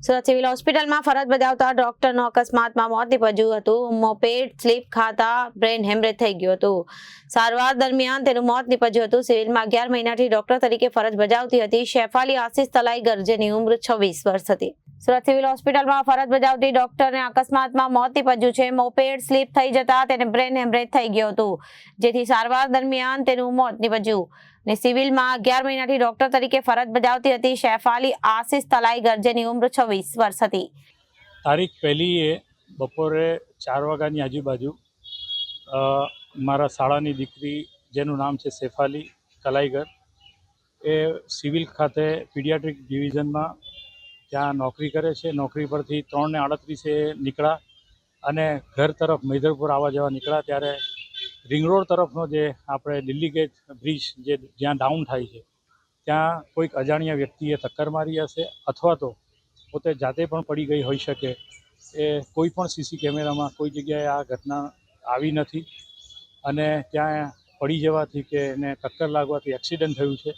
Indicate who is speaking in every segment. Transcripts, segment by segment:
Speaker 1: Surat civil હોસ્પિટલમાં ફરજ બજાવતા ડોક્ટરનો અકસ્માતમાં મોત નીપજ્યું હતું. મોપેડ સ્લીપ ખાતા બ્રેન હેમરેજ થઈ ગયું હતું. સારવાર દરમિયાન તેનું મોત નીપજ્યું હતું. સિવિલમાં 11 મહિનાથી ડોક્ટર તરીકે ફરજ બજાવતી હતી શેફાલી આશિષ તલાઈગર, જેની ઉંમર 26 વર્ષ હતી. સુરત સિવિલ હોસ્પિટલમાં ફરજ બજાવતી ડોક્ટરને અકસ્માતમાં મોત નીપજ્યું છે. મોપેડ સ્લીપ થઈ જતા તેને બ્રેન હેમરેજ થઈ ગયું હતું, જેથી સારવાર દરમિયાન તેનું મોત નીપજ્યું. ને સિવિલમાં 11 મહિનાથી ડોક્ટર તરીકે ફરજ બજાવતી હતી શેફાલી આશિષ તલાઈગર, જેની ઉંમર 26 વર્ષ હતી.
Speaker 2: તારીખ 1 બપોરે 4 વાગ્યાની આજુબાજુ મારા શાળાની દીકરી, જેનું નામ છે શેફાલી કલાઈગર, એ સિવિલ ખાતે પીડિયાટ્રિક ડિવિઝનમાં ત્યાં નોકરી કરે છે. નોકરી પરથી 3:38 નીકળ્યા અને ઘર તરફ મૈદરપુર આવવા જવા નીકળ્યા ત્યારે રિંગ રોડ તરફનો જે આપણે દિલ્હી ગેટ બ્રિજ જ્યાં ડાઉન થાય છે ત્યાં કોઈક અજાણ્યા વ્યક્તિએ ટક્કર મારી હશે, અથવા તો પોતે જાતે પણ પડી ગઈ હોઈ શકે. એ કોઈ પણ સીસી કેમેરામાં કોઈ જગ્યાએ આ ઘટના આવી નથી અને ત્યાં પડી જવાથી કે એને ટક્કર લાગવાથી એક્સિડન્ટ થયું છે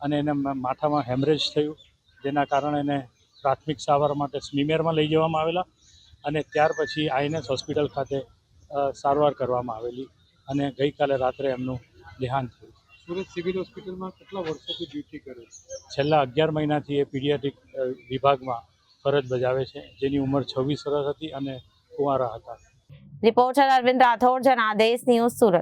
Speaker 2: અને એને માથામાં હેમરેજ થયું, જેના કારણે એને પ્રાથમિક સારવાર માટે સ્મીમેરમાં લઈ જવામાં આવેલા અને ત્યાર પછી આઈએનએસ હોસ્પિટલ ખાતે સારવાર કરવામાં આવેલી અને ગઈકાલે રાત્રે એમનું દેહાંત થયું.
Speaker 3: સુરત સિવિલ હોસ્પિટલમાં કેટલા વર્ષોથી ડ્યુટી કરે છે?
Speaker 2: છેલ્લા 11 મહિનાથી એ પીડિયાટ્રિક વિભાગમાં ફરજ બજાવે છે, જેની ઉંમર 26 વર્ષ હતી અને કુંવારા હતા.
Speaker 1: Reporter Arvind Rathod, Janadesh news, Surat.